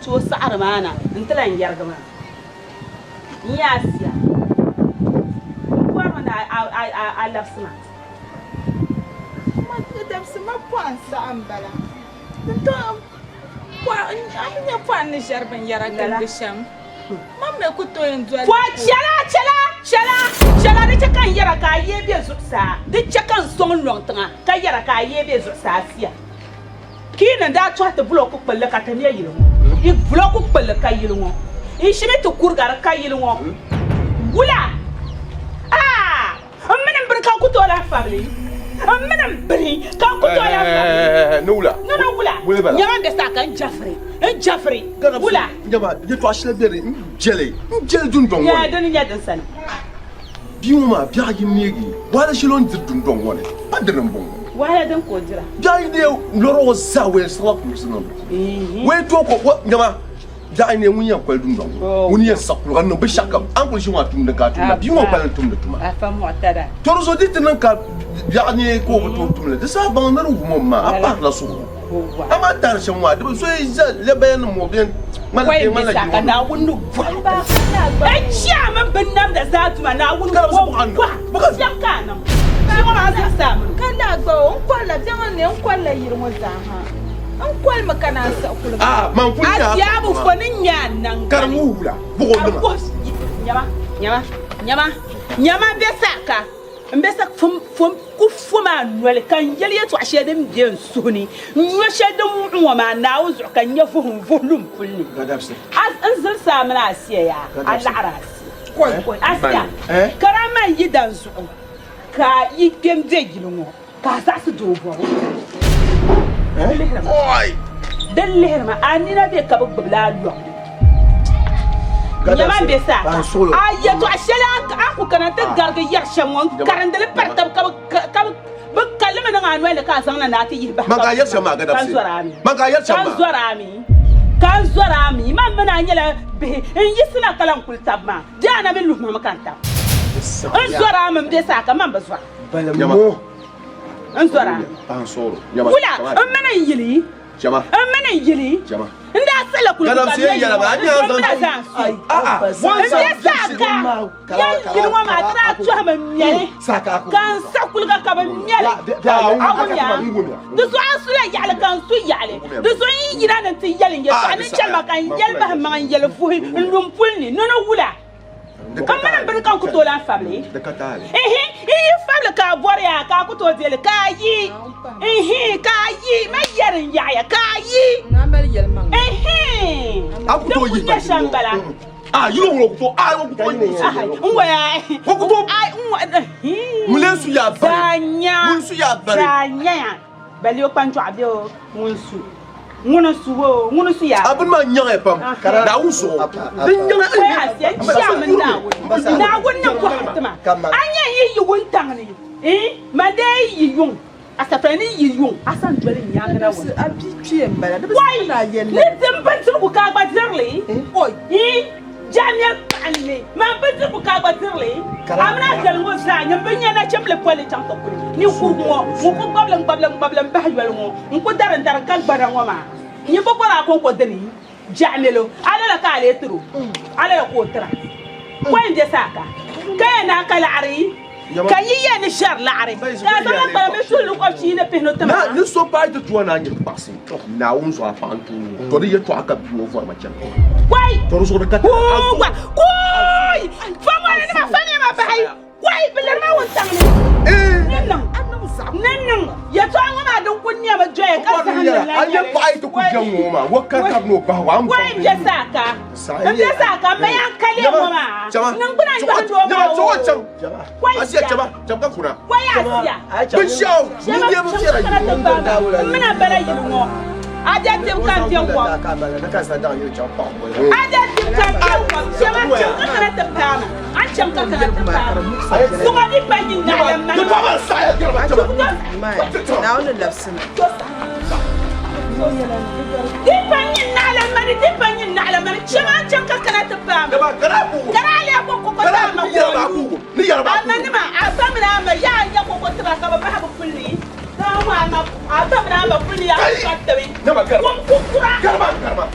to sa'ar mana intalan yargama yasiya ko mana a lafsma ma dabsma pon sa'an bala to ko anya pon ni jarban yara gandisham mamme ku to yanzu ko chala da kan yara ka yebe zutsa da kan son longtanga ka yara ka yebe zutsa siya kina da to ta block ko balle ka taniya yiro I block ko balle ka yiro ngo I shime to kurgar ka yiro ngo wula amman barka ku to la family amman bari ka ku to la family no wula nyama de saka Jeffrey wula nyama je to ashle bere jele dun dong ya don nya dan san biuma biya yimegi wala shilon dun dong wala padran bongo wala dan ko jira jai de loro sa we sala kursuno we to ko nyama jai ne munya kwal dun dong munya sakulu kan no be shakam an ko shi wa tum da ka tum bi mo balan tum da tuma afa mu'tada to so dit nan ka ya ne ko ko tum da sa ban na ru mo ma a par la so ama tar shan wa da so le bayan mo bien man ke man la ka na wunu ba ai ciya man bin nan da zatu ma na wunu ba ya kana kana go kwala jangan ne kwala yirmo zaha an kwal makana sa kula man kunya asiya bu fonin ya nan karmu hula bugo nyama besaka mbesa fum ku fuma nwele kan yeli yeto ashedem bien suni nweshedem wa ma na uzu kan yafu volum kulli gadabse anzal samana asiya ya al'arasi koy asiya karama yidan su ka yi gemde gilmo ka sa su dobo oi dan leherma anina be ka babla lo nyama be sa ayato ashela aku kana ta garga yarshan won karandale partam ka ba kalma na anwele ka san na ta yi ba manga yarshan ma gadabse manga yarshan ma kan zorami man mana nyela be in yisna kalan kultabma jana min luhma makanta an zora min be saka man ba zora balamo an zora an soro yama wula an mana yili jama an mana yili jama inda sala kullu kada sai yala ba an zan wanda saka yan yilwa ma tra tuwa man miele kan sakul ka ka miele awunya duso asula yale kan su yale duso yi yira nan ti yale ya an chalma kan yelba man yele fu lumpulni nono wula kan mana bar kan ku to la family da katale family ka borya ka ku to dele ka yi ka yi ma yarin yaya ka yi na bar yelman aku to yi ba shambala yiro wo to wo to ni ngwaya ko to mulensu ya bar sanya munsu ya bar sanya bali o pancho abio munsu ngunu su ya abin ma nyanga pam da uso din nyanga ya chairman na wannan ko hatma anya yi wuntan ne mande yi yun asafani yi yun asan dole nya kana won abitue mbala da na yelle litin bantu ku ka gbadirle oi jamia panle man bantu ku ka gbadirle amna jalmo sa nyam banya na chemle pole cham to ni kurmo mu ko bablan ba yel mo ko daran kan gbara ngoma ni bo bora ko deni jamelo ala la ka le tru ala la ko tra ko inde saka kay na kala ari kayi ya ni shar la ari ka ba ba me sulu ko chi ne peno tama na ni so pa de toi na nyi passe na un so afantu to de yeto aka biwo for ma chan wai to so de kata koi fa ma ni ma fa ni ma bai wai bilar ma won tang ni nan Nan ya to an ma dun kunya ba joye ka sa hannun lafiya. An yi ba ai ta ku jan goma wakkan ka no ba wa mu. Wai je saka. In je saka mai an kale goma. Nan kuna yi ba do ma. Jama to wancan. Asiya jama kuna. Wai asiya. Bin shawo mun je mun tsira yi. Muna bala yi mo. Aja tim kan tiyan ko. Aja tim kan tiyan ko. Jama cin ka kana tabbana. An cin ka kana tabbana. Kuma ni ban yin na yamma. Ki ba ba sai jama jama. Na wannan lafsin. Dipanyin na alamari, dipanyin na alamari. Jama cin ka kana tabbana. Jama kana ku. Kana le ko ko ta ma ko. Ni yarba ku. Amma ni ma a famina ma ya ko ta ka ba ba kulli. Tawa ma a famina ma kulli ya ka tawi. Jama garba. Kun kura. Garba.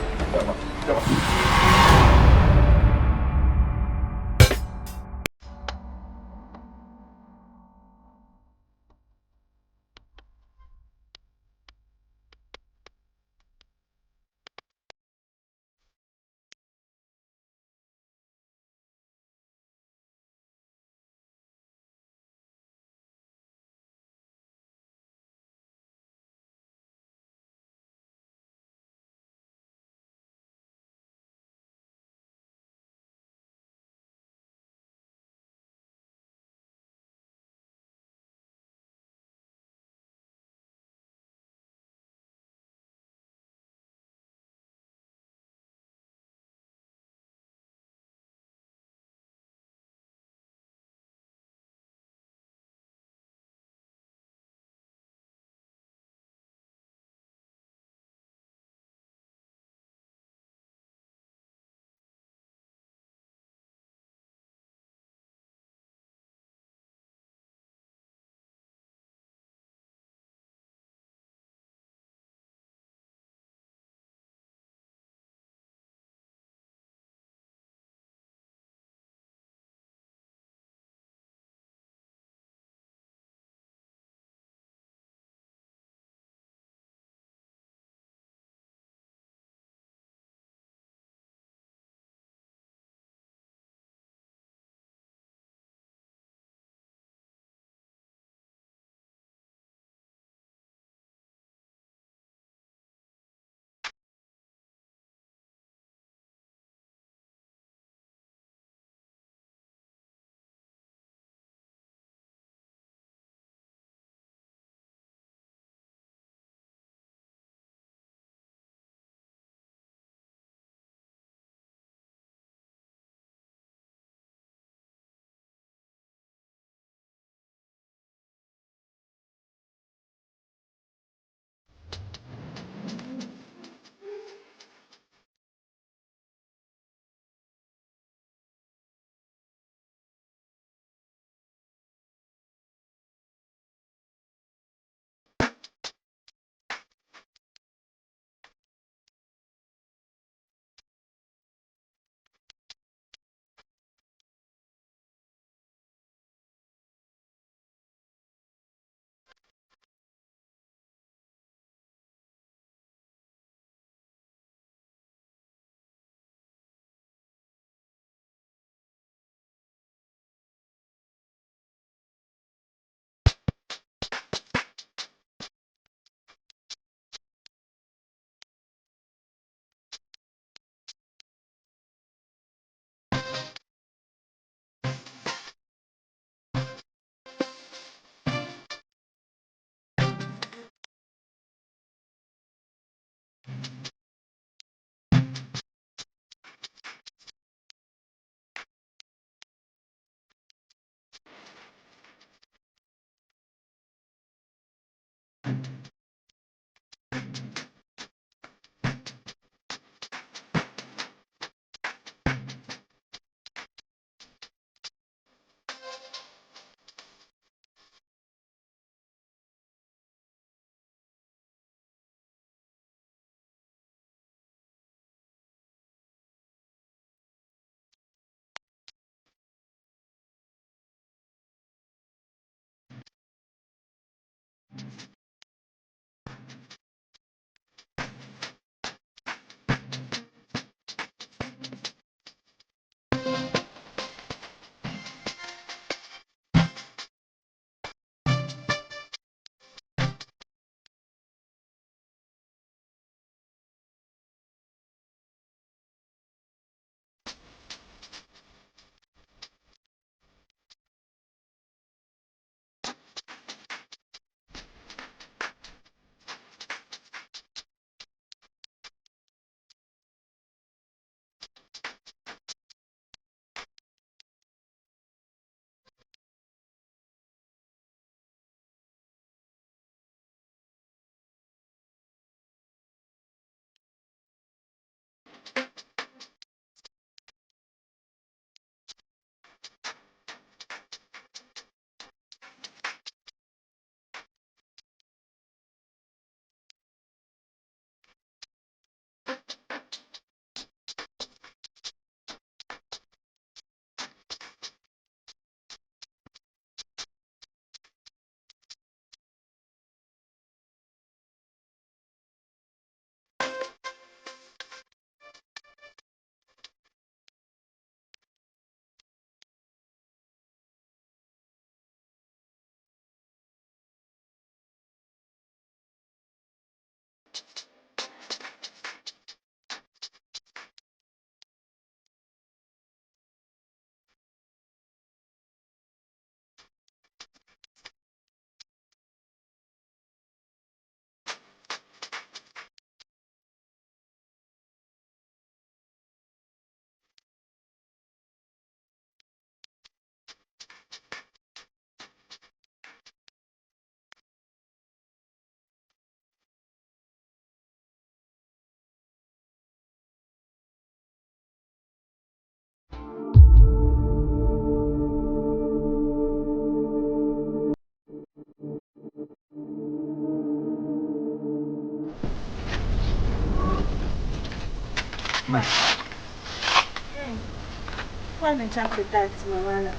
Wannan can fita ci mamana.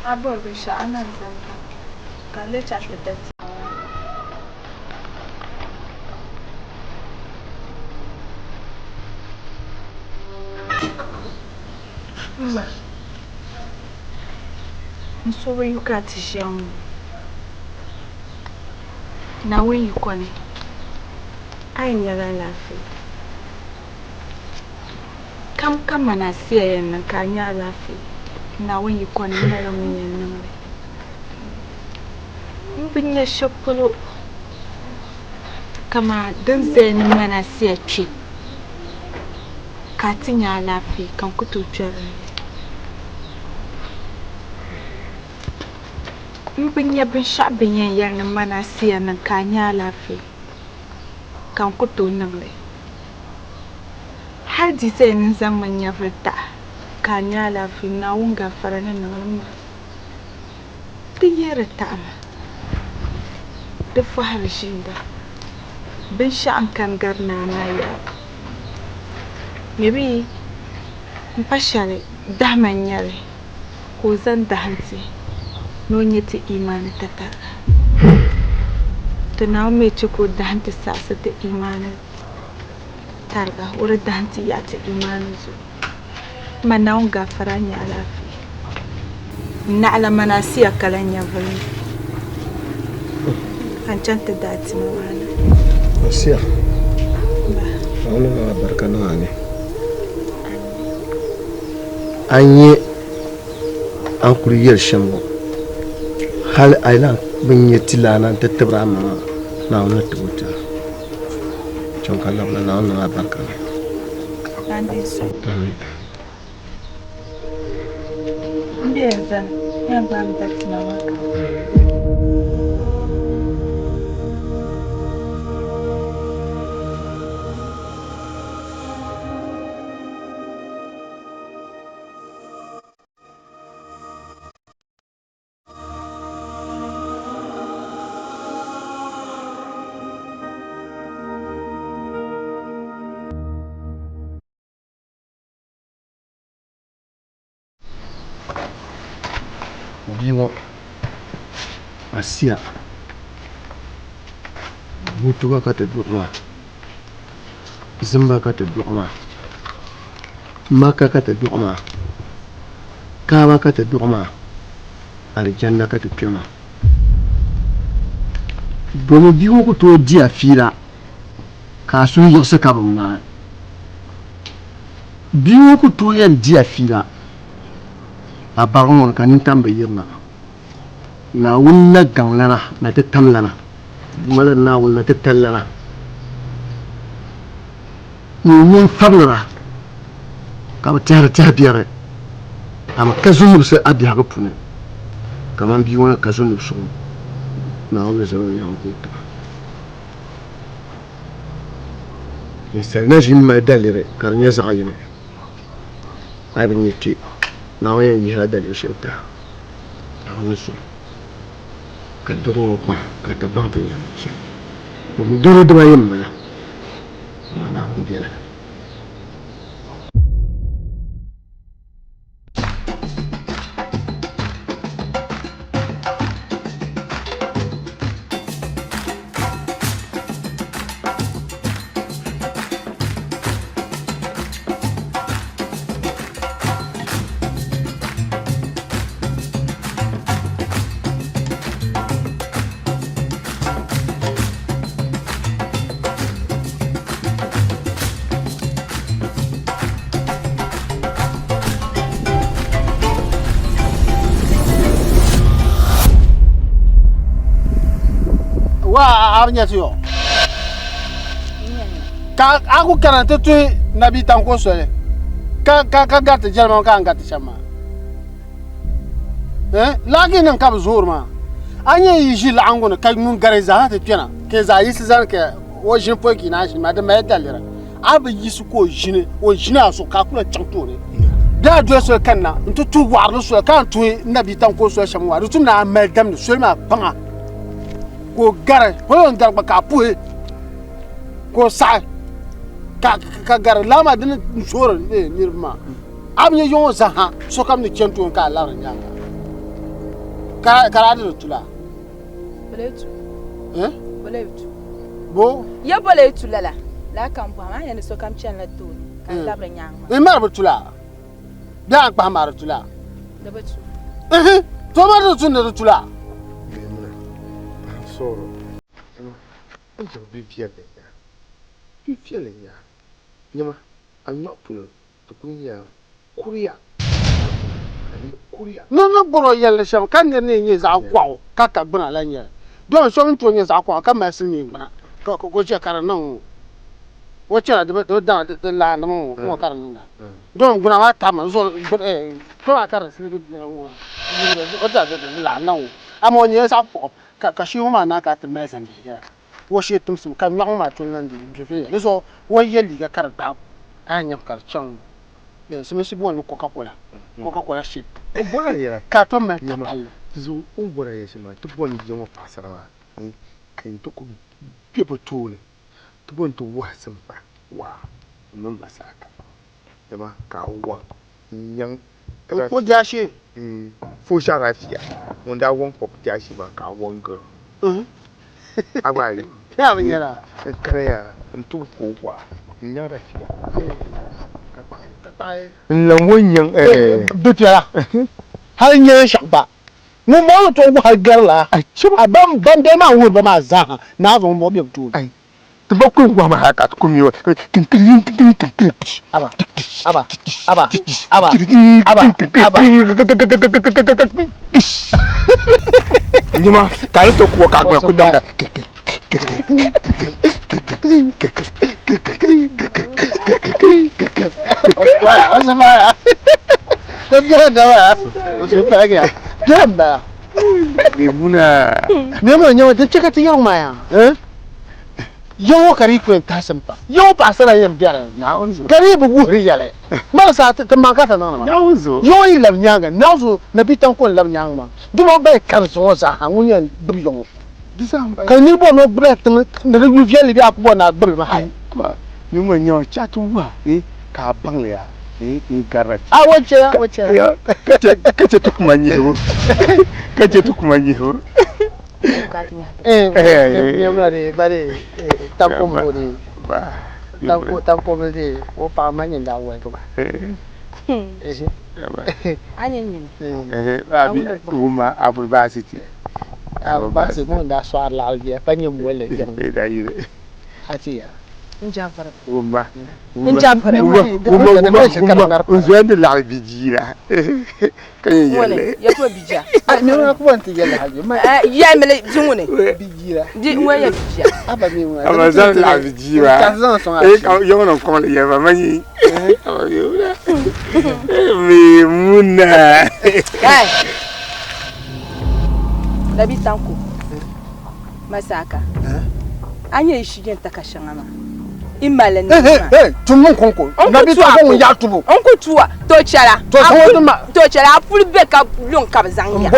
Abor bi sha'anan zamba. Kalle can fita ci. Ma. Nsowe yuka tishamu. Na wen yukoni. Ai nyala lafi. Kam mana siya yan nan ka nyala lafi. Na wen yukoni na ramin yan nan. Mbinya shopolo. Kama dan zai ni mana siya chi. Ka ti nyala lafi kan kutu chwere. Mbinya bin shabinya yan nan mana siya nan ka nyala lafi. Kan kutu nangle. Har di zai ni zaman ya fita. Ka nyala lafi na wunga farana nangle. Di yere ta'ama. Di fahar shinda. Bin sha'an kan garna na ya. Maybe mpashale dahman yare. Ko zan dahanti. No nyeti imani tatara. Tunaw me chiko dahanti sasa te imani targa. Ura dahanti yate imani zu. Manaw gafaranya alafi. Na'ala manasiya kalanya vali. Anchante dati mawana. Asiya. Wala barka na ne. Anye an kuriyar shambo. Hal ailan bin yetilana tattabra ma na wannan tuta. Chon kala na wannan barka. Ande so. Ndiye zan. Ya ba mu dati mawaka. Biwo Asiya Mutuwa ka ta duwa Zimba ka ta duwa Maka ka ta duwa Kawa ka ta duwa Aljanna ka ta duwa Domin biwo ku to jiya fira Kasu yi suka bamma Biwo ku to yan jiya fira a bagon kan tambe yirna na wulla ganglana na tattamlana wala na wulla tattallana mun fablara ka ta biyare amma kazunu sai abi haka pune kaman bi wani kazunu su na wala zama ya hukunta sai shi ma dalire karnya zagayine abin yake na wayan yi hada da shauta a wani su ka duro kwa ka tabba da yanzu mu duro da bayan mana mana biyar arnya tiyo ka aku karanta tu nabi tanko sole ka gata jalma ka ngata chama lagi nan ka bzur ma anya yiji la angona ka mun gareza ta tena ke za yi sizan ke wajin foki na shi ma da mai dalira abi yisu ko jine o jina so ka kula chantore da do so kanna ntu tu warlo so kan tu nabi tan ko so shamwa tu na madam so ma panga ko gara ko ngar ba ka pu ko sa ka gara lama din soro nirma abnya yon sa ha so kam ni chantu ka la nyanga ka da tula boletu boletu bo ya boletu lala la kan pa ma ya so kam chen la to ka la nyanga e mar tula da pa mar tula da betu to mar tula tula soro yo bi fiele ya nyama anyo pulo to kunya kuria no boro yelle sham kan ne ni za kwa ka buna la nya don so nto ni za kwa ka ma sin ni bana ko je kara nan wo chara de da la na mo kara nan don guna ma ta ma so to kara sin ni wo da la nan amo ni sa ko ka shi ma na ka ta ma san ya wo shi tum sum ka nyang ma tun nan de fe ni so wo yeli ga kara da anya kar chang ya so mi si bon Coca-Cola shit bora ya ka to ma zo o bora ya shima to bon yo pasara wa kan to ko pepo tole to bon to wa sampa wa mun masaka dama ka wa yang ko ja shi fo sha rafiya wanda won pop ja shi ba ka won girl agwali ya bin yara kaya to ko wa yang rafiya lan wanyan dutya har nya shaba mu mo to wa garla abam bande ma wo ba ma za na zo mo bi to ai to ba ku wa ma haka ku mi wa aba nyuma ka to ku ka ku da Memang nyawa dia cakap tu yang maya, yang kari kuen tak sempat, yang pasal yang biar, kari berbuih jalan, mana saat teman kata nama, yang ilam nyaga, nauzu nabi tangkul ilam nyaga mah, tu mau baik kan semua sah, angunya berjong, kalau ni pun nak berat, nak review lebih apa pun nak bermahal, memang nyawa catu wah, kabang le ya. Ni garat. Wacha. Ya, kace tu kumanyiho. Kace tu kumanyiho. Bari tampo mudi. Ba. Tampo mudi. O pa manyin da wa to ba. anyin abi uma abu basiti. Abu basi mo da swar la ya panyum wala jang. Da yire. Ati ya. njafara uma njafara unzwende la bijira kan wala yele ya ko bija Ne ma ko wanti yalla haji ma ya mele jingune bijira di waya bija aba mi wa amazan la bijira ta zan so yo no ko le ya mani mi muna Nabi tanku masaka anya ishigen takashangama imale ni tumun konko nabi tanku ya tubu onko tuwa to chala to chala apul be ka lon ka zangya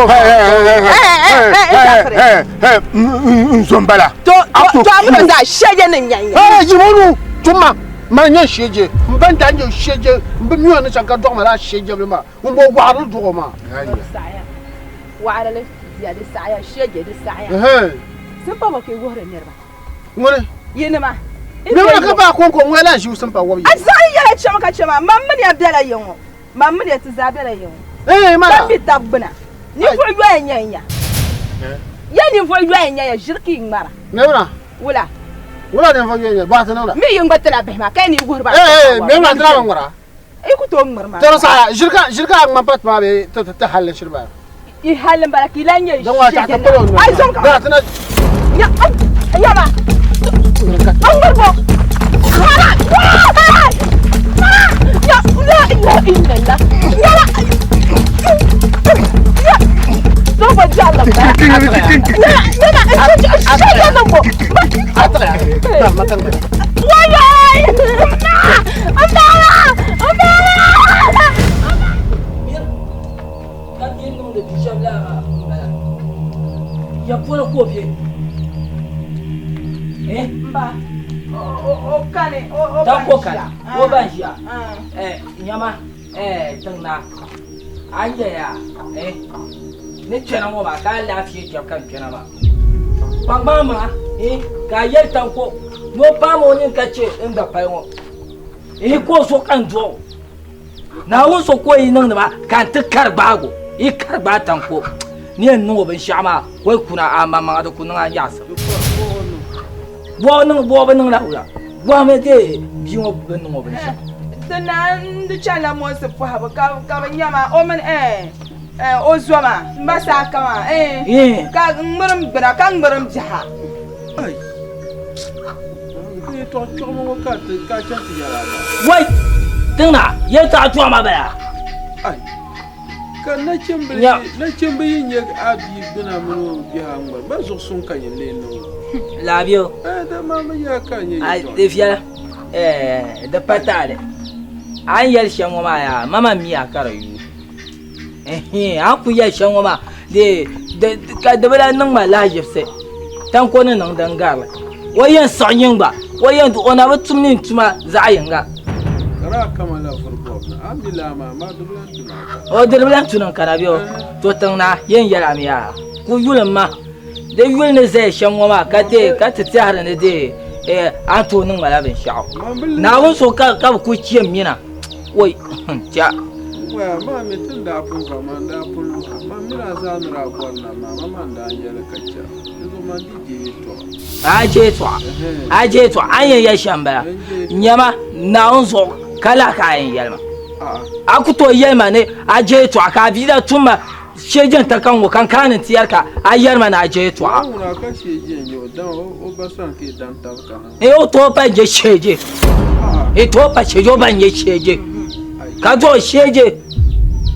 nzombala to amuna za sheje ne nyanya jimonu tuma manya sheje mbanda nyo sheje mbimyo ne chanka dogma la sheje ma mbo waru dogma saya wara le ya de saya sheje de saya sempa ba ke gore nerba ngone yene ma ne wala ka ba konko ngela shi sempa wobi azai ya chama ka chama mamma ne abdala yongo mamma ne tizabela yongo mala bi tagbana ni fo ywa nyanya ya ni fo ywa nyanya jirki ngara ne wala ne fo yenya ba ta wala mi yongo tala be ma kai ni gurba me wala tala ngara ku to ngara tara sa jirka ma pat ma be ta halle shirba i halin baraki lanye dan wa ta tabaro ai son ka da tana ya ba an gurbo khala ya la ilaha illallah ya do ba jalla ba ya na dan ko kan wo ban shi nyama tana anya ya ne kena mo ba ka lafiya ke kan kena ba bangba ma ka yel tan ko no pa mo ni ka ce inda fa yo ko so kan jo na wo so ko yi nan ba kan tukar bago kar ba tan ko ni no ban sha ma wai kuna amma da kunun an yasa wo nan bo ban nan la wa me de bi mo ban no ban sha dana ndu chala mo se fo ha ka nyama o man o zoma mbasa kama ka ngbaram gbara ka ngbaram jaha ai ni to chomo ka chanti yara wai tana ya ta tuwa ma baya ai ka na chimbe yin ya abi bina mu biha ngbar ba zo sun kan yin le no labio da mama ya kan yin ai defia da patale an yel shango ma ya mama mi akara yu an ku yel shango ma de ka da bala nan ma la jefse tan ko nan dan gala wayan sanyin ba wayan ona ba tumnin tuma za yanga kara kamala furbo na amila ma dublan tuna o dublan tuna karabio to tan na yen yala mi ya ku yulan ma de yul ne zai shango ma ka ta har ne de an to nan mala bin sha'o na won so ka ku ciyen mina wai ja wa ma me tun da fun ba man da fun ma mira za mu ra gonna ma man da an yala kacca zo man di aje to an ya shamba nyama na on so kala kayan yalma akuto yalma ne aje to ka bi da tuma shejen ta kan kan kanin tiyarka ayar mana aje to a una ka shejen yo dan o ba san ke dan ta kana o to pa je sheje to pa shejo ban ye sheje ka to sheje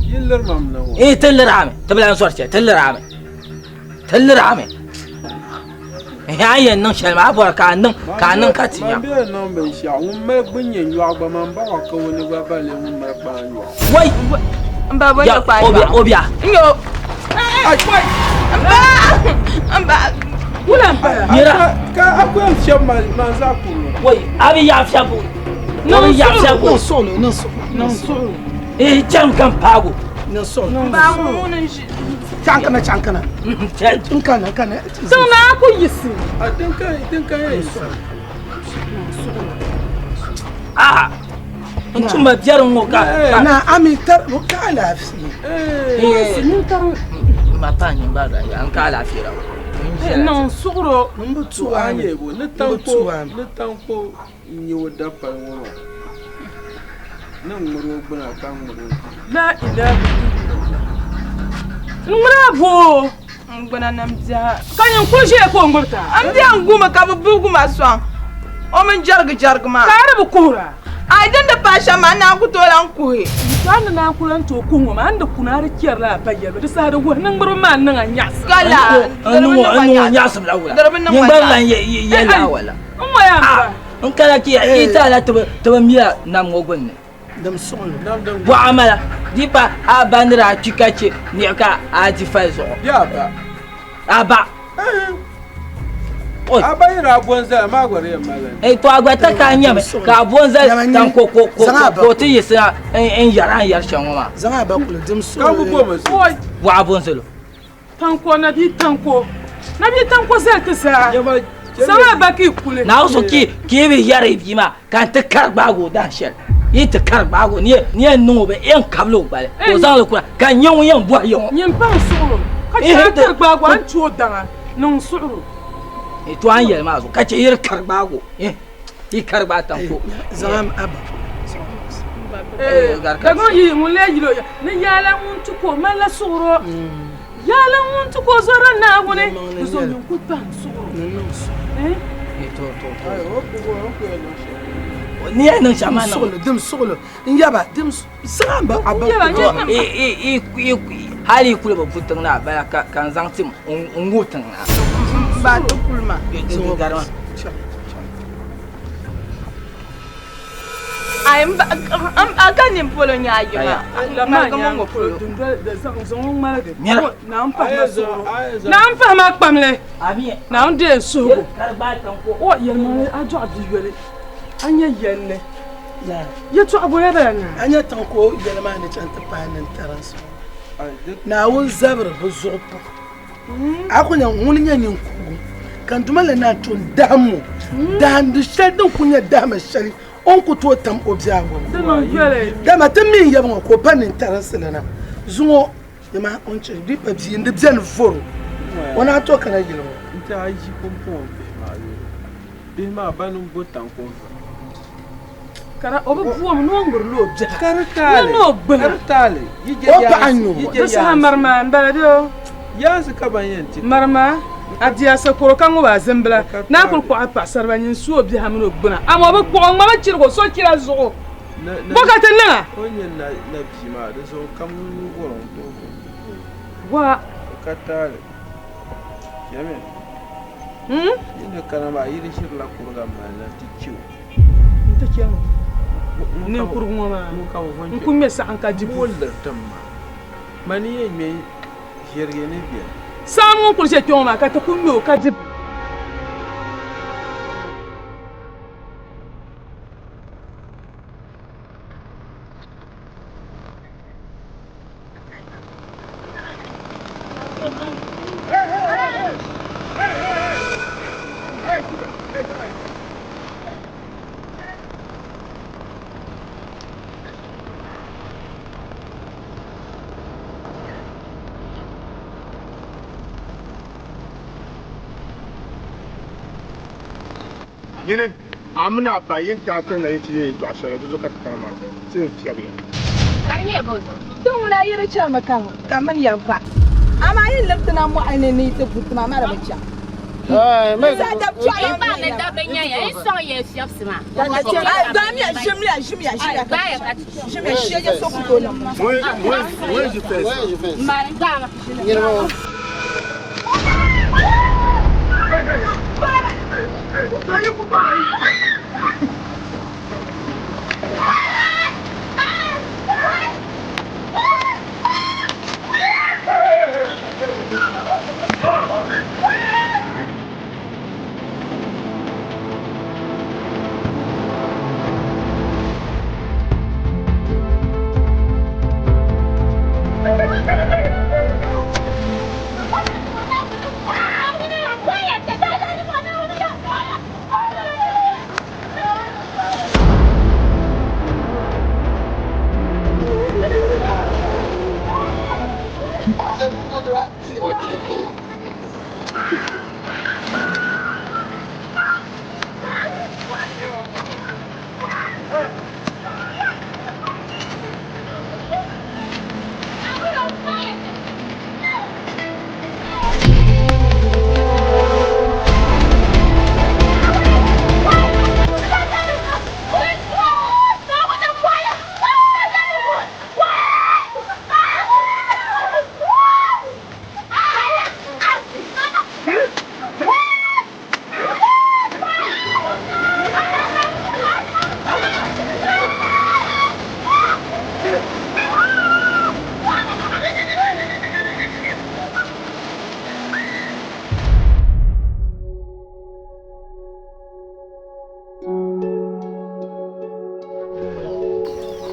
yillar mamna wo tilrame tablan sorce tilrame ayen nan shalma abor ka nan ka tinya be non be sha un me gbinyen yo agba man ba wa ko ni ba ba le mun ma pa yo wai mba bo yo pa obia yo ai wai mba wala mira ka akwai shema man za ku wai abi ya fiabu no ya fiabu no solo jam kan pago no solo ba mun shi chankana kana so na ku yisi a dinka yayi antum ba biyar mo ka na amitar mo ka lafi ni tar ma pa ni ba da an ka lafi rawo non sugro mbutu anye bo ne tanko nyi woda pa woro na ngoro gbana kan ngoro la ilaha Bravo! Ngwana namja. Kanyan ko je ko ngurta. Am dia nguma ka bugu maswan. O men jarg ma. Ka rabu kura. Ai dan da pasha ma na ku to lan ku he. Tan na ku lan to kun ma anda kuna rikiyar la bayar da sa da wannan gurin ma nan anya. Kala. Anu nyas lawla. Yin ballan ye la wala. Amma ya ba. An kala ki ita la to miya nam gogon ne. dam son wa amala dipa abandra tikache ni ka atifaizo ya ba aba aba ira bonza magware malan to agwata ka nyame ka bonza tan ko ti yisa en yaran yar shanwa zanga ba kula dim so ka bu bomas wa bonzelo tanko na bi tanko zai kisa sama baki kule na so ki bi yare bi ma kan ta karbago dan shel yita karbago ni no be en kablo bale o zan ko kan yan bo yan yin ban suru ka ta karbago an ciwo danga nan suru to an yel ma so ka ce yir karbago yi karba tanko zam aba garka yi mun le yilo ni yala mun tuko mala suru yala mun tuko zara na gune so yin ku ban suru to ni nan shama na dim solo yaba dim samba aba hali kule ba futun na ba kan zantim ngutun na ba to kulma garma am akanin polo nya yima ma ga mo polo da zon ma de na ampa ma pamle ami na on de so karba tan ko o yelma ajo adi yele anya yelle na ya to aboya da nga anya tan ko yele ma ne chan ta pa nan taranso na won zabra bu zopo akunya ngunya nyin ku kan dumala na to damu da ndu shedin kunya dama shari on ku to tam obiago dama tami yabon ko panin taranso na zungo yama on che di pa bi ndi bian foro wana to kana gilo nta aji pompom be ma banu botan ko kara obo buom no ngur lo ja kartale no gbe kartale yije o ya pa anyo do sa marma mbala do ya su ka banyenti marma adia sa koro kan wa zembla na kul ko apa sarba nyin su obi ha mino gbuna ama obo ko ma ba chirgo so kira zo boka tenna onye na bima da so kam goron to wa kartale yame ina kana ba yiri shir la kurga mala tikio nta kiyama ne kurgo ma ku me sa an ka jibu wala tamma mani me jerge ne bien samu ku se kyoma ka ta kunyo ka jibu Yine amna bayin ta kan da yake to asara da zuka kama sai fiye Kanye bo. Don na yiri cha makan kaman yarfa. Ama yin laftana mu ainihin ta gutuma mara bacci. mai Za ta ci Ai ba na da banya ya so ya fiafsi ma. da mi shimya Ba ya ka ci. shimya shi ya so ku dole. Where you face? Ma da ma.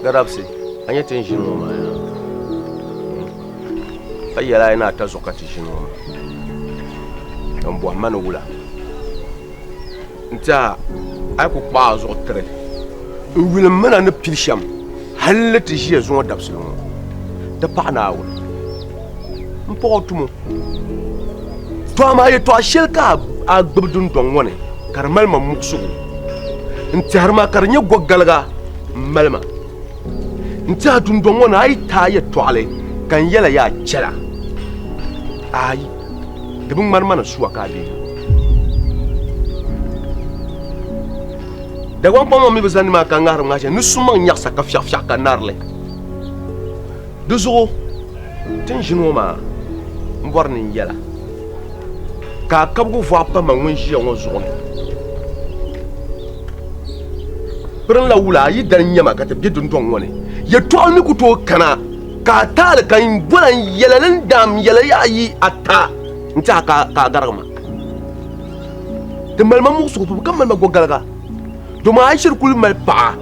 Garabsi anya tin jino ma ya ayala ina ta zokati jino ma ambo manu wula nta ay ku pa zo tre wil mana ne pilsham halati ji zo dabsu ta pa na wul mpo tumo to ma ye to shilka a gbudun don woni karmal ma muksu nta har ma karnya goggalga malma nta dundon wona ay ta ya toale kan yala ya cera ay debun marmana suwa ka bi da wan pomo mi bezani ma kan ngar ngaje nusuma nyaksa ka fiaf ka narle duzo tin jinoma mborni yala ka kabgu vo pa ma ngunji on zone pren la wula yi dan nyama ka te bidun ton woni ye to ni ku to kana ka tal kan bulan yelalan dam yelaya yi atta nta ka garama de malma musu ko kam malma go galga to ma ai shir kul mal pa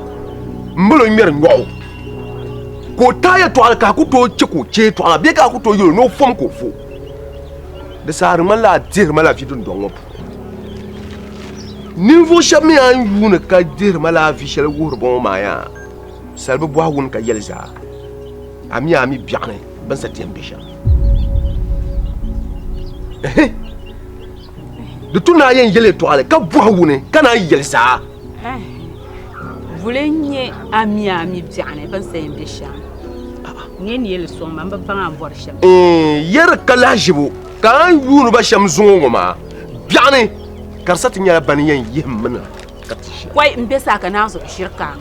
mbolo mer ngwa ko taya to alka ku to chiku che to be ka ku to yo no fom ko fo de sar mala dir mala fi dun dongo niveau chami an yuna ka dir mala fi shel wur bon ma ya salbe bo won ka yelza ami biane ban sa tiembisha de tuna yen yele to ale ka bo wune kana yelza Voulez-vous ami biane ban sa tiembisha ngeen yele so ma ba nga bor sham yer kala jibo kan yunu ba sham zungo ma biane karsat nyala ban yen yemna katisha wai mbesa kana zo shirka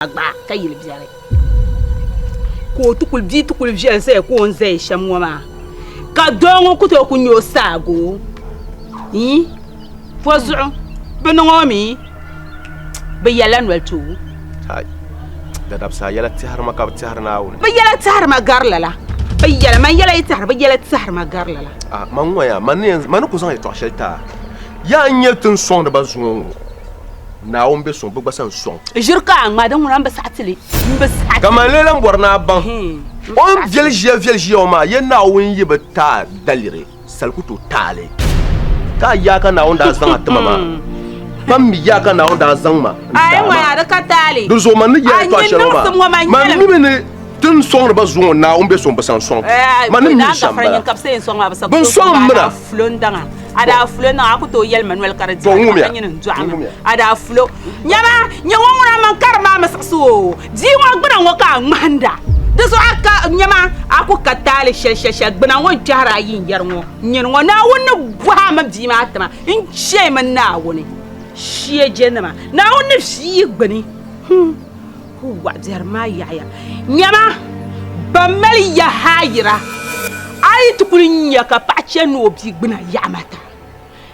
agba ka yile biare ko tukul biare sai ko on zai shamwa ma ka dongo ku to ku nyo sago fozu benongomi be yalan waltu hay da dabsa yala tihar ma ka tihar na wune be yala tihar ma garlala be yala man yala tihar be yala tihar ma garlala man waya man ko san to shelta ya nyeltun son da bazun na on be son bugba san son jirka ma dan wuran ba satili ba satili kaman lelan borna ban on vielgie o ma ye na won yi bata dalire salkuto tale ka ya ka na on da zan atma ma pam mi ya ka na on da zan ma ai wa ya da ka tale do zo man ni ya to ashelo ma man mi ne tun son ba zo na on be son ba san son man ni mi shamba ka kapse son ma ba sa bon son mra flondanga ada flo na aku to yel manuel karadi nyin nduama ada flo nyama nyawona man karma masaso ji wa gbana ngoka manda de so aka nyama aku katale shesheshe gbana won jara yin yarwo nyin wona won bwa ma bi ma atama in she man na woni she jenama na won fi gbani hu wa jar ma yaya nyama bamali ya hayira ai tukurin ya ka pace no bi gbina ya mata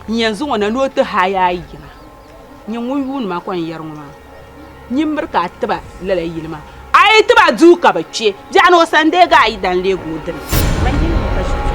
yanzu wannan no ta hayayi na nyin wuyun ma kon yarwa ma nyin barka taba lalayi ma ai taba duka bace jano sande ga idan lego din man yin ka shi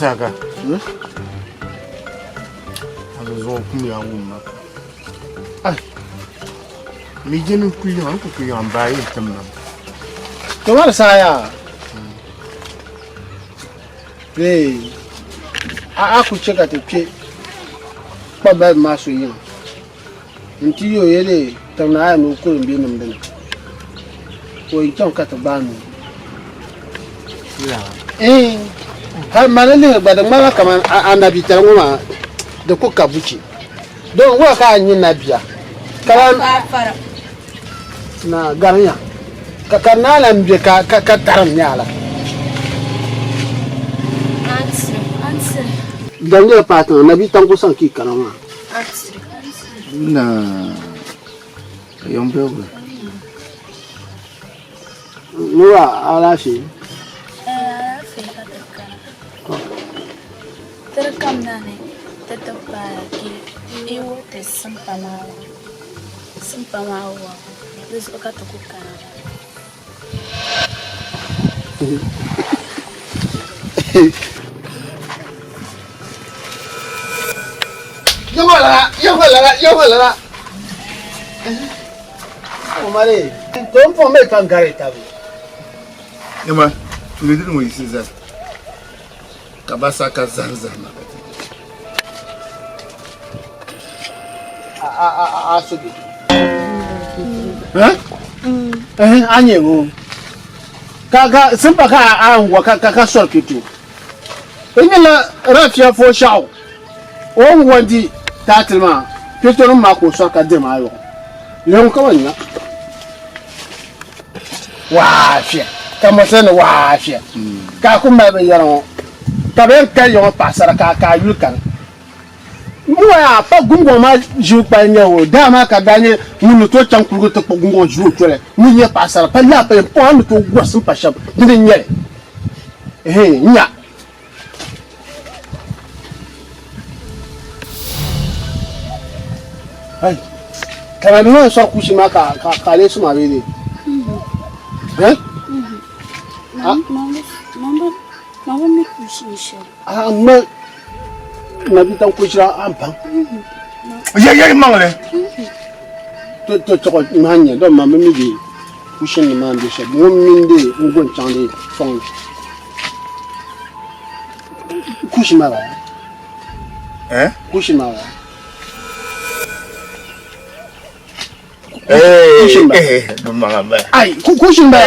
Saka zo kuma ya wumma ai mi jinin kuyi an ku kuyi an bayin tamna to wala saya a ku cheka te pe pa ba ma so yin nti yo yele tamna ai no ko mbi num dana ko in ton ka ta banu har manene ba da mala kaman annabi taruma da kuka buci don wa ka yin nabiya kalan na garnya ka kanala mbe ka taram nyala dan ne pato nabi tan kusan ki kalama na yombe we nuwa ala shi Terekam nane tetap lagi iwo tes sempamawa terus kata kukan yo wala Omare tompo me kangare tabi Yama tulidi mo isiza kabasa ka zanzana asubi anyengo kaka simpa ka angwa kaka sorkitu ingela rafia fo shaw on wandi tatilma petoro mako sorka de mayo leon kawanya wafia kama sana wafia ka kuma be yaro tabe ka yo pasara ka yulkan Moi, pas gungo ma joue pas nyawo dama ka gagner nous to chankuru to gungo joue tole ni nya pasara pa la pa point to gwas pa shab ni nyere nya ay kana no so kushima ka le suma bele mama me kushisha amma nabi tan kushira ampan ya mangale to manya do mama mi bi kushin ni man bi she mo min de ngon chande fon kushima ba kushima ba kushima no mangaba ai kushima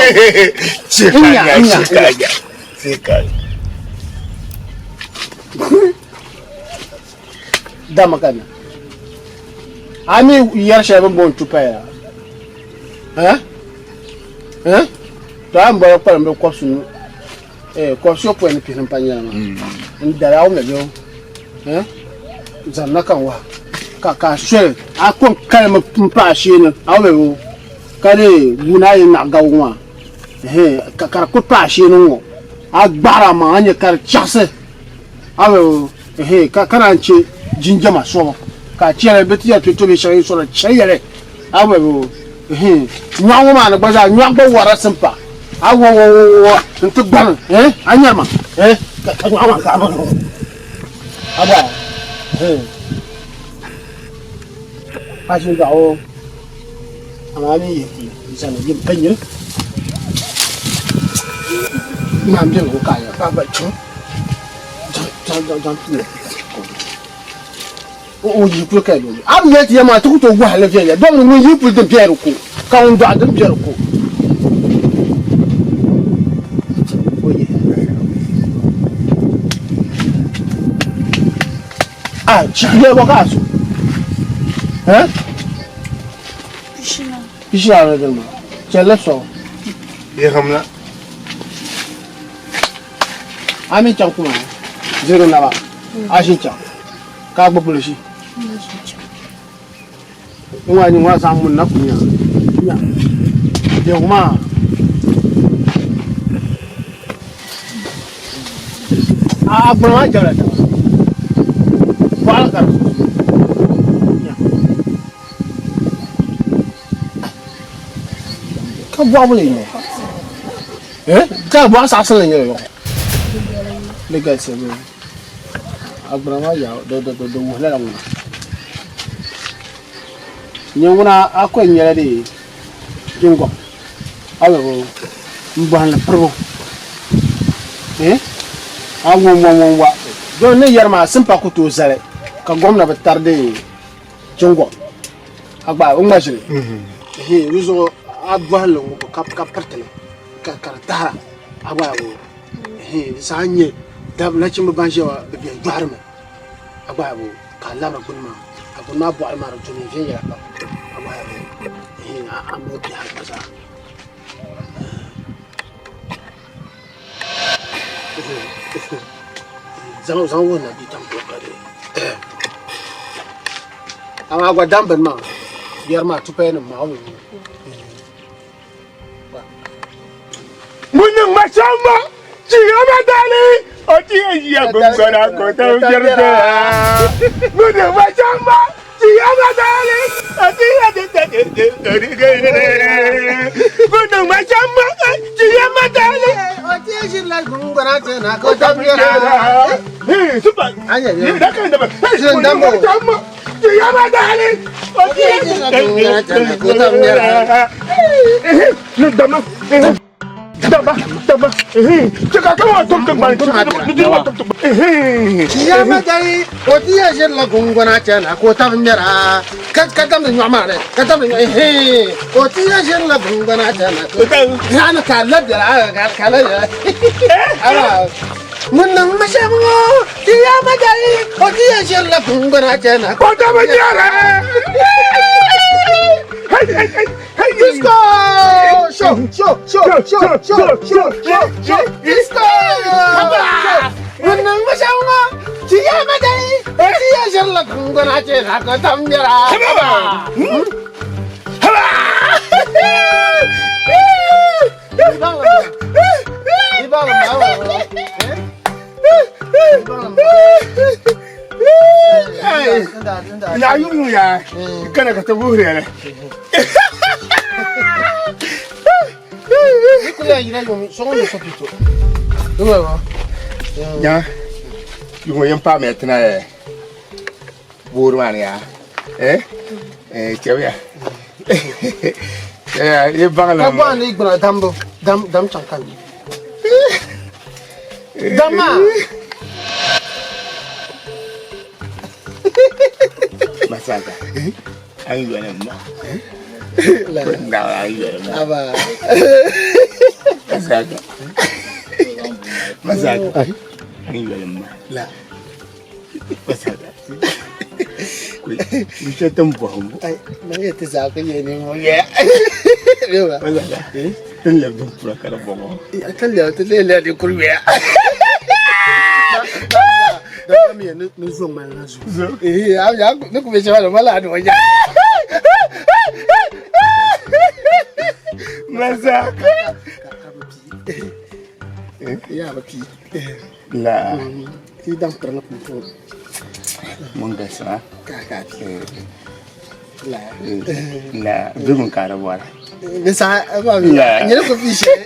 cheka dama kana ami yar shaban bon tupaya to am ba kwa mbe ko sunu ko so po ni pirin panya ma ndara o mebe zanna kan wa ka shwe akon kalma mpa shine aw mebe kare guna yin na gawwa ka ko pa shine ngo agbara ma anya kar chase aw kana nche jinjama so ka tiere beti ya to be shari so la chayere awe bo nwango ma na gbaza nwango wara simpa awo ntu gban anyama ka nwango ka ba aba ashi ga o amani yi isana yin penye ma mbe ko ka ya ba chu jan o yi pour que l'on a bien dit ma tout au bois le vieil donc nous y pour de pierre ko quand on doit de pierre ko oui ah tu veux voir ça Piscina également c'est le son et comme là ami chankuma zero na ba ajincha ka gbogbo shi nwa ni nwa samu na kunya de kuma agbon wa jara ta wala ka ka bo le ni ka bo sa san le yo le ga se bo abrama ya do wala la wona nyonguna akwen nyere de jungo awo mban la pro awo wa do ne yarma simpa ko to zare ka gomna ba tarde jungo agba o ngajire ruzo abalo ko kap partele ka tara agba wo Sanye, dam la chimba banjewa be dwarma. Ababu ka labra kunma. Akuna bo almaro tuni je ya ba. Ababu amo bi ha basa. Zang wona di tam to kare. Ama gwa damban ma. Biyar ma tupe ne ma wo. Munin masamba Chiyama dali Oti ya gungana kota ujarda Munin masamba Chiyama dali Oti ya Munin masamba Chiyama dali Oti ya shilla gungana tena kota ujarda Super Anya ya dakanda ba Shindambo Chiyama dali Oti ya gungana tena kota ujarda Nundama Dama. Cakap kamu tum bang. Siapa dari? Oti ya shilla gungana tena kota ujarda. Kata menyamar, kata menyamar. Oti ya shilla gungana tena. Yana kalah jara, kalah jara. Apa? Menang macam dia macam dia jelas guna cina. Kota menjara. Hey, disco, show, disco. Menang macam dia macam dia jelas guna cina. Kota menjara. Ya yung ya, kana ka tabuhri ala. Kuya ina yung songo yung sapito. Duma. Ya, yung yung pamet na burman ya. Cewek ya. Ya bangala. Kapan ni guna dam cangkan. Dama. Masaga. Ayo nama. Enggak ayo. Apa? Masaga. Ayo nama. Lah. Masaga. Bisa tempoh. Ay, mana tersak ni mo ya. Dia. Masaga. Tenlem pura cara bongo. Ya tenlem di kurya. Dah kami nu zong mana zong. Ya, nu kumece wala mala adu aja. Masaga. Ya, baki. Lah. Tidak pernah pun. Mengasa. Kakak. Lah. Lah, belum cara buat. Nessa, apa ni? Ni nak kopi sih.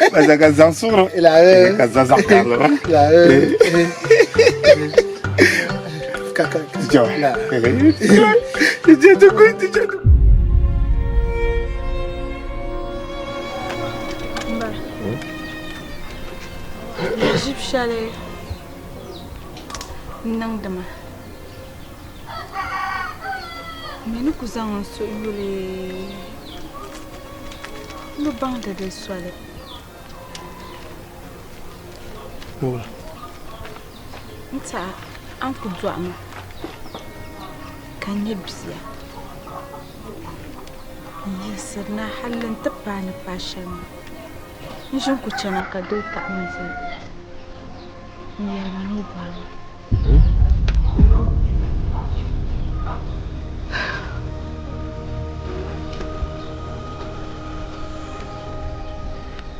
Masaga zansuro. Lah. Masaga zankalo. Lah. Kakak. Jauh. Lah. Jatuh. Mbak. Jib shale. Nang dama. Menu kuzang so yule. Lu bang de swale. Boa. Nta an ku duama. Kan yebsiya. Yasirna halin tabana pashan. Nishin ku cana ka do ta manzi. Ya manu ba.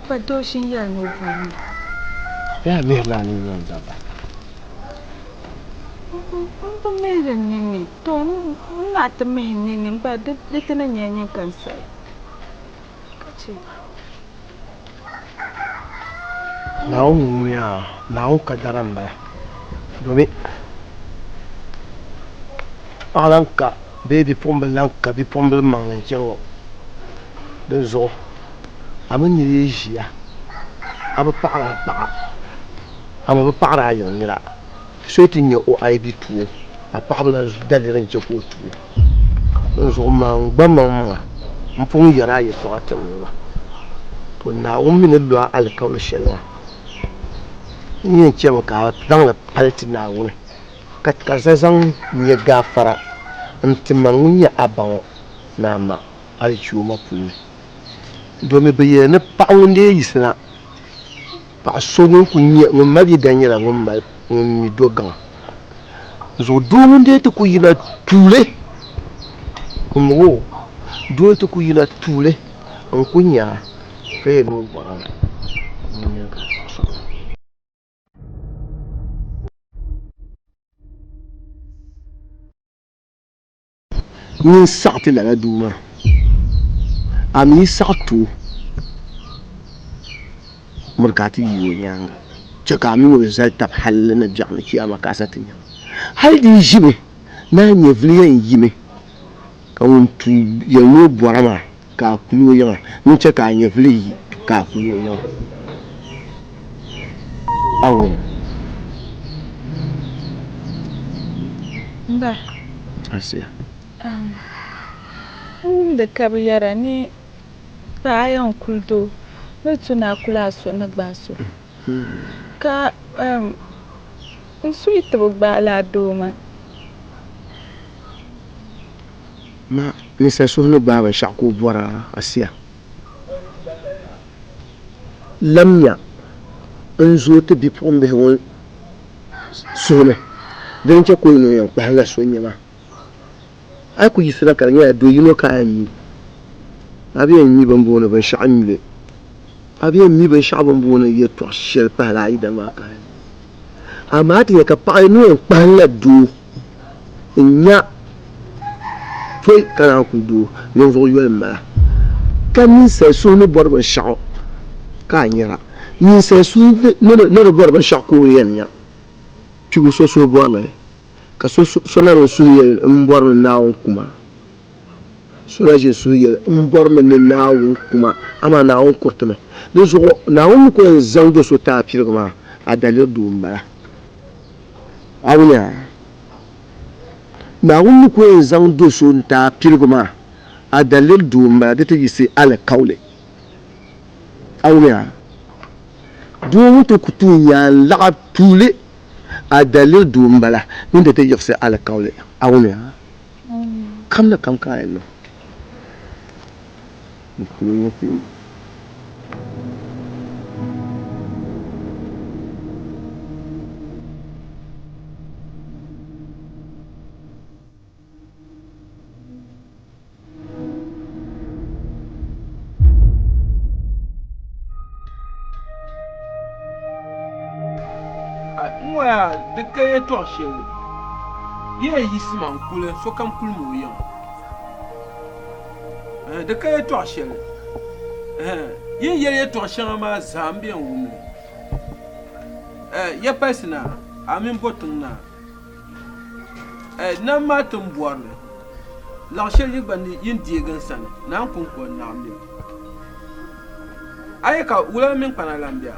Padoshin ya no ba. Ya mehla ni zan zaba. Ba mere nini to na ta me nini ba da tana nyanyen kansa. Kace Naun ya, naun kadaran ba. Domin alanka baby pombal lanka bi pombal mangan cewa. Dan zo amun yi jiya. Aba paɣa ama bi paɣara ayi nira so ti nyɛ o ayi bi tuo a paɣaba la daliri n chɛ ka o tuo n zuɣu maa n gba maŋa n pun yɛra ayi tɔɣa tim nima to naawuni mini lɔa alikawuli shɛli ŋɔ yin ce maka zan la palti na wuni ka zan nye gafara ntiman nya abawo na ma alchuma pulu domin bayyana pa'un da yi sana pa so mun kunye mun mabi danyira mun ba mun mi dogan zo domin da ta kuyina tule kuma do ta kuyina tule an kunya kai no ba ni sakti la duma ami saktu murkati yo nyanga chaka mi wo za tab hal na jahna kiyama kasatin hal di jibe na nye vliyan yime ka won tu ya no borama ka kuyo yana ni chaka nye vli ka kuyo yana awo Mba asiya da kabiyara ni ta ayan kuldo na tuna kula so na gbaso ka nsu ito gba la do ma ni sa so no ba shako bora asiya lamya nzo te bi pombe won sone den che ko no yan pa la so nyama ai ku yisra kan ya do yino ka ami abiyan mi ban bona ban sha'an le abiyan mi ban sha'ban bona ya to shel pa la ida ma ka amma ta ka pa no pa la do nya foi kana ku do no zo yo ma kan ni sa so no bor ban sha'a ka nyira ni sa so no bor ban sha'a ko yen nya ci so so bo la ka so na so ye mbor na kuma so la je so ye mbor me na kuma ama na on kurtme do so na on ko zango so ta pirma adale do mbara awunya na on ko zango so ta pirma adale do mbara de te yisi ala kaule awunya do to kutunya la pule adale do mbara nde te yisi ala kaule awunya kam na kam ka no Moi, de que toi, chérie. Il y a ici mon couleur, so comme cool mouillant. De que toi, chérie. Il y a toi, chérie, ma Zambien ou il y a pas ça, à même botton. N'a pas ton boire. La chérie, il y a un diagonal, n'a pas qu'on n'a ayaka ula min panalambia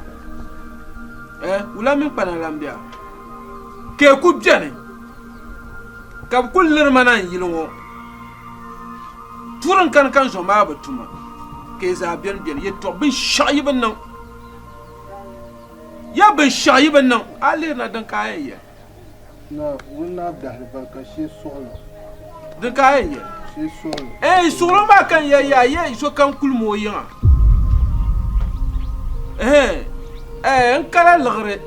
ula min panalambia ke ku jani ka kullir manan yilwo turan kan so ma batuma ke za bien ye to bin shayiban nan ya bin shayiban nan alir na dan kayayya na wuna da barka shi solo dan kayayya shi solo solo ma kan ya so kan kulmo yin nkala lagre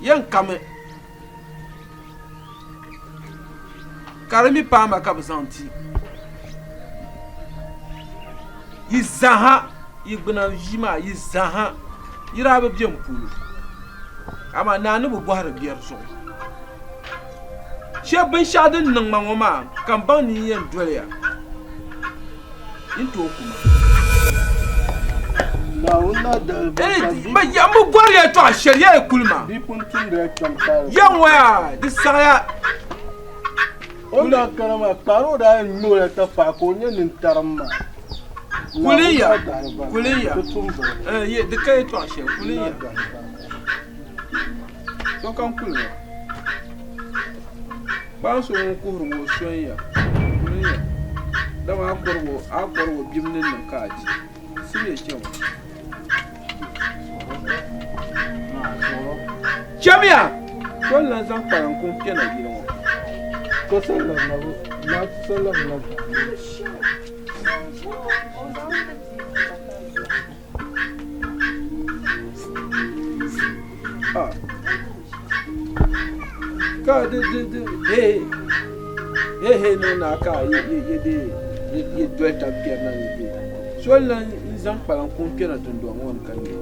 yan kame karami pamba ka bazanti yizaha yigbana jima yizaha yirabe biyan pulu ama nanu bu gwara biyar so she bin shadin nan mangoma kan ban ni yan dole ya into kuma mais il y a mon boire à toi, chérie, écoute-moi. Y'a de ça. On a quand même parlé d'un nouveau tabac, on est une tarama. Koulia, de quel toi, chérie, Koulia. Donc, en couleur. Pense au cours au soya. Koulia. Dans un corbeau, au bimne de cage. C'est les gens. Chamia. Sol na zan paran kun kena gidan. Ko sallah na sallah na. Ah. Ka de hey no na ka ye dwelta pierna ni. Sol na zan paran kun kena tondo ngon kan ni.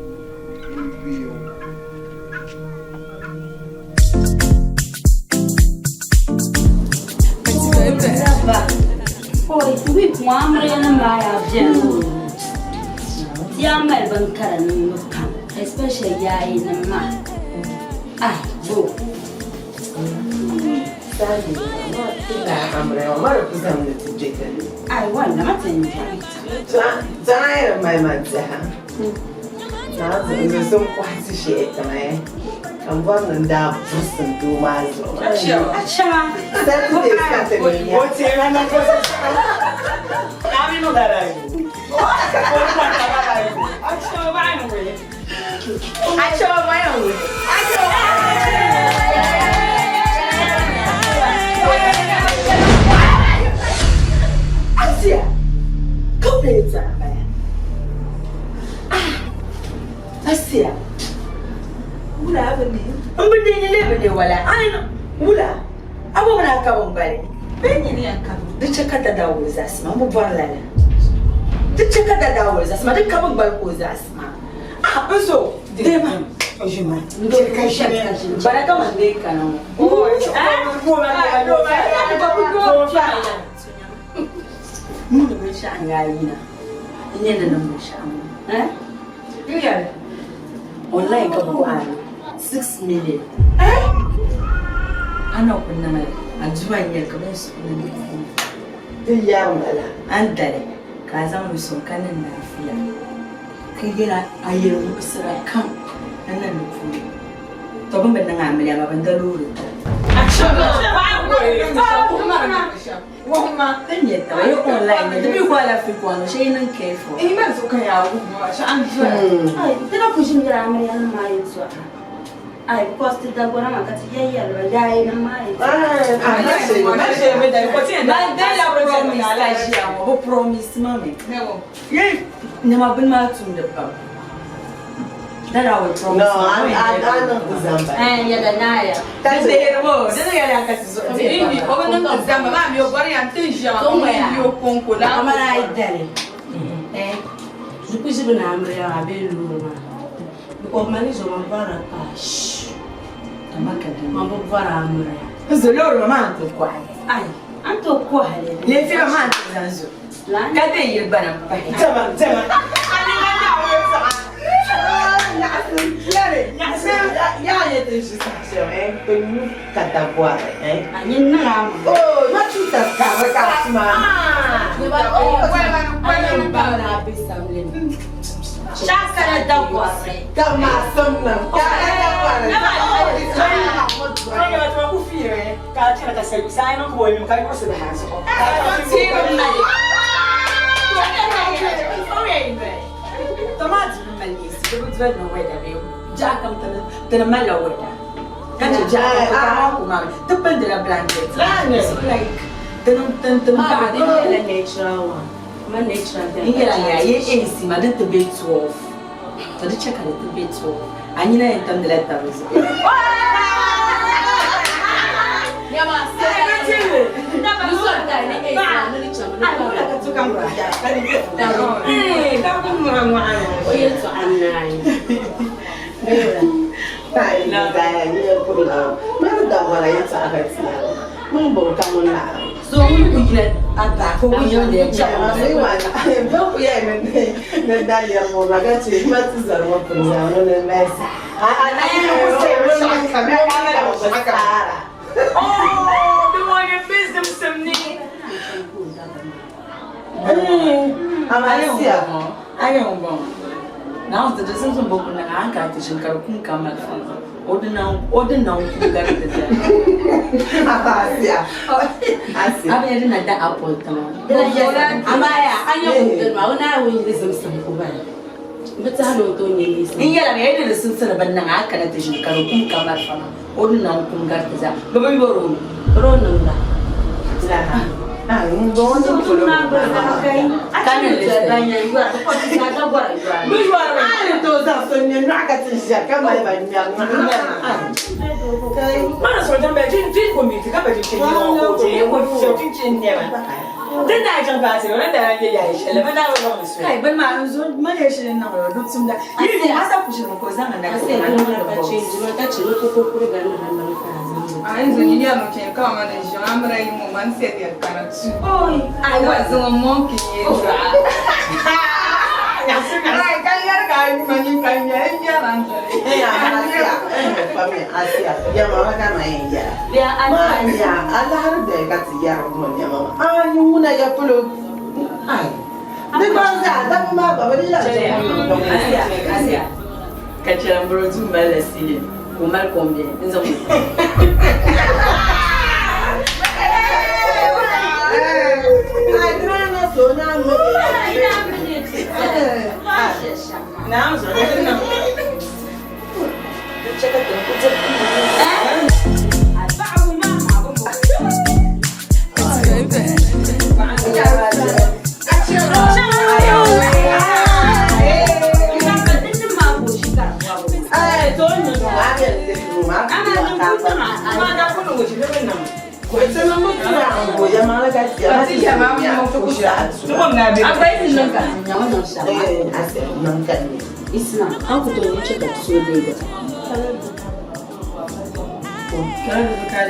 Biyo. Oi, oui, moi, Mariana Maya, bien. Tiens, mais bon, carrément, especially Yai and Ma. Ah, go. I want nothing. My mother. Now, there's some quite a shit, man. I'm going to die for some 2 miles. Asia. Wula abin ne lebe ne wala ai wula abubuwan aka ban bare benyi ne aka duk ka da dawo za su ma mu bar lala duk ka da dawo za su ma duk ka ban bar ko za su ma a so dai ma ojima ndo ka shi baraka man dai kana ko mu da mun sha an yayi na ne da nan mun sha mu online ka buku ana 6 million ana kunna mai ajuwan ya kamar su kunna din yaron ala an dare ka zama son kanin lafiya kai gina ayyar musira kan nan da ku to ban ban nan amaliya ba ban da luru Wahuma tanya tayo online. Tapi ko ala fi ko ano siya nang careful. Eh man so kaya ako siya ang ay tira ko siya ngira amay ang mayo so. Ay post da gora makati yaya lo dai na mayo. Siya me dai ko tin. Ba dai la promise ala siya mo promise mami. Newo. Yey. Nama bin ma tun da ba. That I will promise. No, I don't Zamba. Yeah, the Naya. That's the hero. That's the guy that is so. If you open the Zamba, I'm your body and things you are going to conquer. I'm an idea. Je peux se donner un brin à Belluma. Because man is on a cash. I'm a cat. I'm a varamura. Because the Lord man to quiet. I'm too quiet. Let your man to answer. That day you're better. Ya te justicia, pelu kata buat, Angin nam. Oh, macam tak kau ma. Ayam bau habis sambil. Cakap dah buat. Kau masam nam. Kau macam aku feel, Kau cakap saya nak boleh muka kau sudah masuk. Tomates manis, dia buat no weather dia. Jangan termala weather. Kan jangan aku mami. Tepat dia blanket. Like tenang. Dia natural one. Man natural dia. Ini lah ya. Ini sih macam tebet 12. Tadi cakap ada tebet 12. Ani lah yang tanda terus. Ya mas. Ayam bom. Now the distance of book na angka to Shinkarukun Kamal. Ordinary kugar the I didn't have that apple. Amaya, I know that my own eye will listen some over. Bata hano to ne nisa. Ni yala ne yadda sun sana bannan haka na tashi karo kun kamar fama. Onun nan kun garta za. Baba mi boro. Boro nan da. Ah, mun go wanda ko lo. Kana le ganya yuwa ko ta ga gwara yuwa. Mi yuwa ra. Ah, to za son ne na ka tin sha kan mai ba mi ya. Mana so dan ba jin ko mi ka ba jin ni ko je ko jin ne ba. Dan da jan ba sai wannan da ya yi shi laban da ba mu so. Kai ban ma zo mare shi nan ro duk sun da. Yi ne asa ku shi ko zan da sai da ba ce ji ta ce ko ga nan ka. Ainda ni não tinha calma de jamra e mo man se dia karatu. Oi, ai was um monkey. Ai kanyar kai mani kanyar ya lanta. Asia. Ya mama kama ya. Ya ya Allah har da ka tsiya mun ya mama. Ai muna ya fulo. Ai. Da ba za da ma ba bari la. Asia. Kachan bro tu malasi. Ou mal combien? Nous avons. Isna, aku tu ni cakap sudah. Kalau bukan